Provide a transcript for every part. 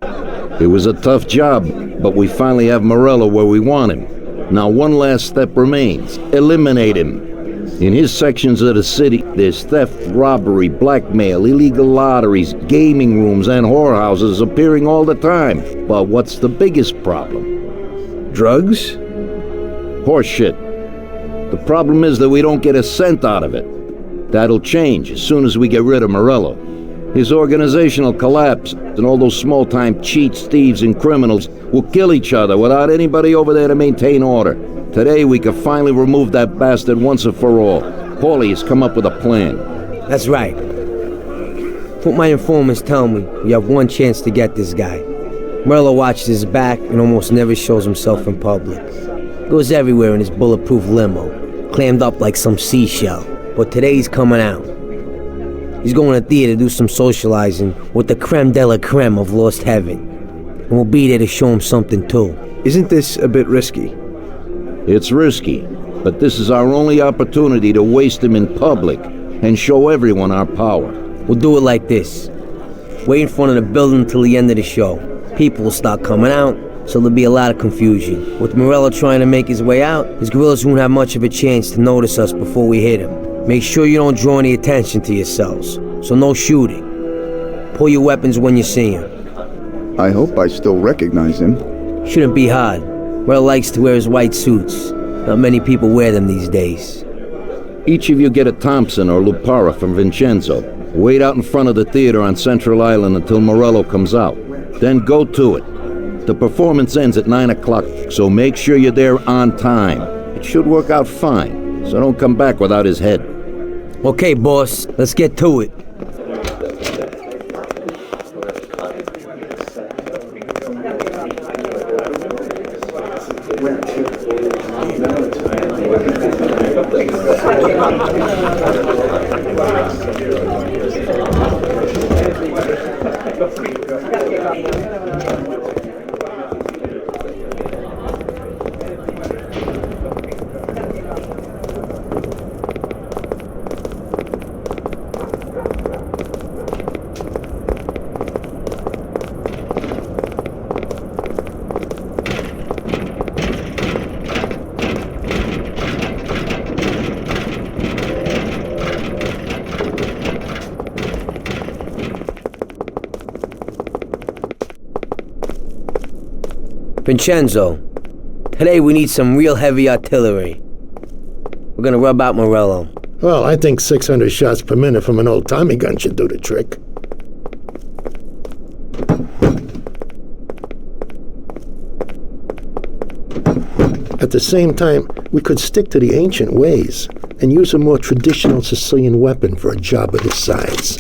It was a tough job, but we finally have Morello where we want him. Now one last step remains. Eliminate him. In his sections of the city, there's theft, robbery, blackmail, illegal lotteries, gaming rooms, and whorehouses appearing all the time. But what's the biggest problem? Drugs? Horseshit. The problem is that we don't get a cent out of it. That'll change as soon as we get rid of Morello. His organization will collapse, and all those small-time cheats, thieves, and criminals will kill each other without anybody over there to maintain order. Today we can finally remove that bastard once and for all. Paulie has come up with a plan. That's right. What my informants tell me, we have one chance to get this guy. Morello watches his back and almost never shows himself in public. Goes everywhere in his bulletproof limo, clammed up like some seashell. But today he's coming out. He's going to theater to do some socializing with the creme de la creme of Lost Heaven. And we'll be there to show him something too. Isn't this a bit risky? It's risky, but this is our only opportunity to waste him in public and show everyone our power. We'll do it like this. Wait in front of the building until the end of the show. People will start coming out, so there'll be a lot of confusion. With Morello trying to make his way out, his guerrillas won't have much of a chance to notice us before we hit him. Make sure you don't draw any attention to yourselves, so no shooting. Pull your weapons when you see him. I hope I still recognize him. Shouldn't be hard. Morello likes to wear his white suits. Not many people wear them these days. Each of you get a Thompson or Lupara from Vincenzo. Wait out in front of the theater on Central Island until Morello comes out. Then go to it. The performance ends at 9 o'clock, so make sure you're there on time. It should work out fine, so don't come back without his head. Okay, boss, let's get to it. Vincenzo, today we need some real heavy artillery. We're gonna rub out Morello. Well, I think 600 shots per minute from an old Tommy gun should do the trick. At the same time, we could stick to the ancient ways and use a more traditional Sicilian weapon for a job of this size.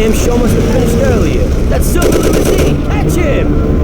damn show must have finished earlier. That silver limousine! Catch him!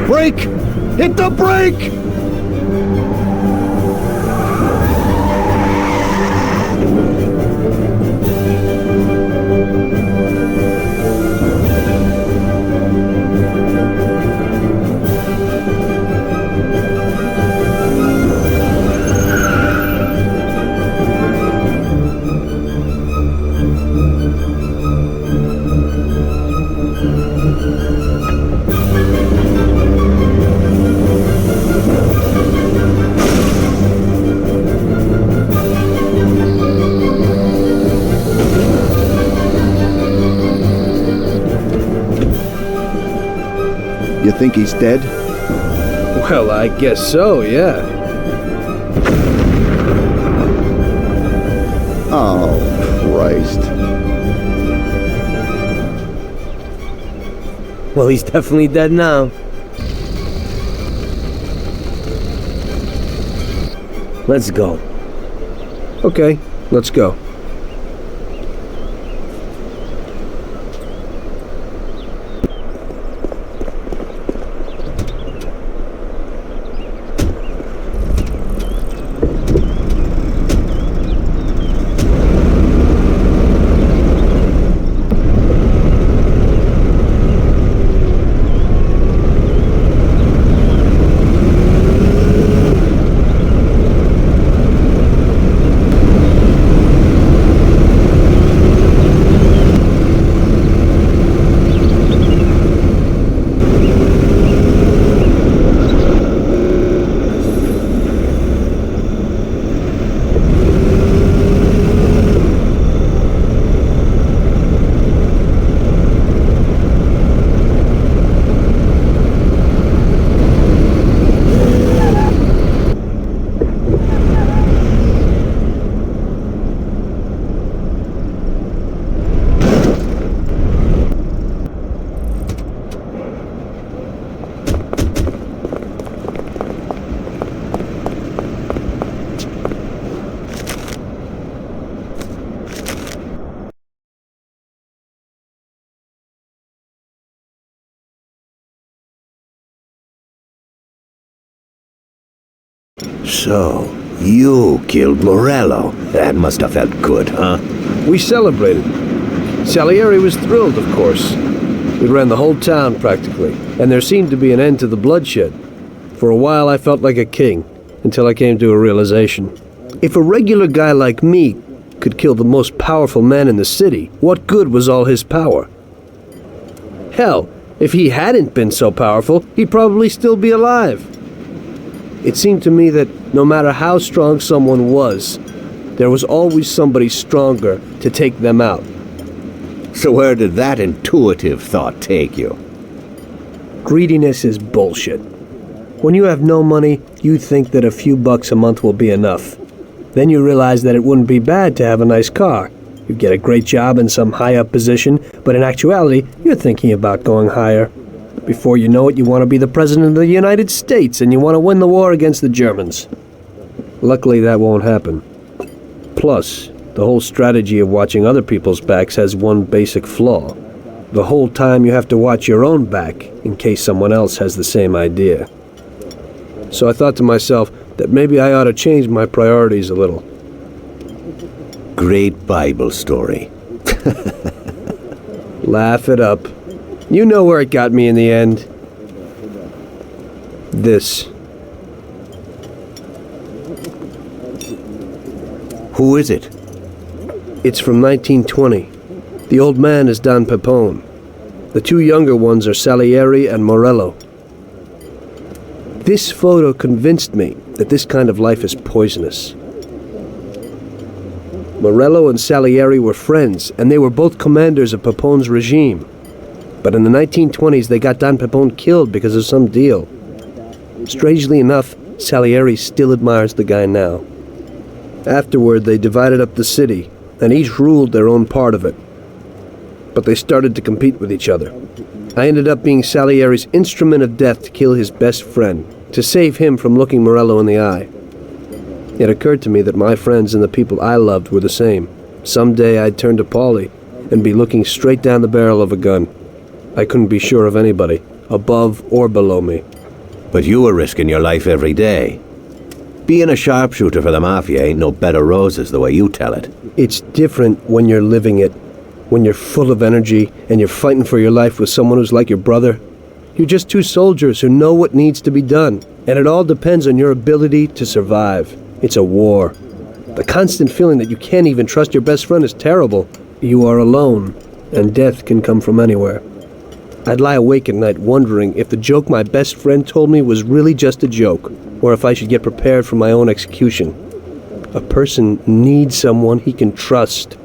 Brake! Hit the brake! You think he's dead? Well, I guess so, yeah. Oh, Christ. Well, he's definitely dead now. Let's go. Okay, let's go. So, you killed Morello. That must have felt good, huh? We celebrated. Salieri was thrilled, of course. We ran the whole town, practically, and there seemed to be an end to the bloodshed. For a while, I felt like a king, until I came to a realization. If a regular guy like me could kill the most powerful man in the city, what good was all his power? Hell, if he hadn't been so powerful, he'd probably still be alive. It seemed to me that no matter how strong someone was, there was always somebody stronger to take them out. So where did that intuitive thought take you? Greediness is bullshit. When you have no money, you think that a few bucks a month will be enough. Then you realize that it wouldn't be bad to have a nice car. You get a great job in some high-up position, but in actuality, you're thinking about going higher. Before you know it, you want to be the President of the United States, and you want to win the war against the Germans. Luckily, that won't happen. Plus, the whole strategy of watching other people's backs has one basic flaw. The whole time you have to watch your own back, in case someone else has the same idea. So I thought to myself that maybe I ought to change my priorities a little. Great Bible story. Laugh it up. You know where it got me in the end. This. Who is it? It's from 1920. The old man is Don Pepone. The two younger ones are Salieri and Morello. This photo convinced me that this kind of life is poisonous. Morello and Salieri were friends, and they were both commanders of Pepone's regime. But in the 1920s, they got Don Pepone killed because of some deal. Strangely enough, Salieri still admires the guy now. Afterward, they divided up the city, and each ruled their own part of it. But they started to compete with each other. I ended up being Salieri's instrument of death to kill his best friend, to save him from looking Morello in the eye. It occurred to me that my friends and the people I loved were the same. Someday I'd turn to Paulie and be looking straight down the barrel of a gun. I couldn't be sure of anybody, above or below me. But you were risking your life every day. Being a sharpshooter for the Mafia ain't no bed of roses the way you tell it. It's different when you're living it. When you're full of energy and you're fighting for your life with someone who's like your brother. You're just two soldiers who know what needs to be done, and it all depends on your ability to survive. It's a war. The constant feeling that you can't even trust your best friend is terrible. You are alone, and death can come from anywhere. I'd lie awake at night wondering if the joke my best friend told me was really just a joke, or if I should get prepared for my own execution. A person needs someone he can trust.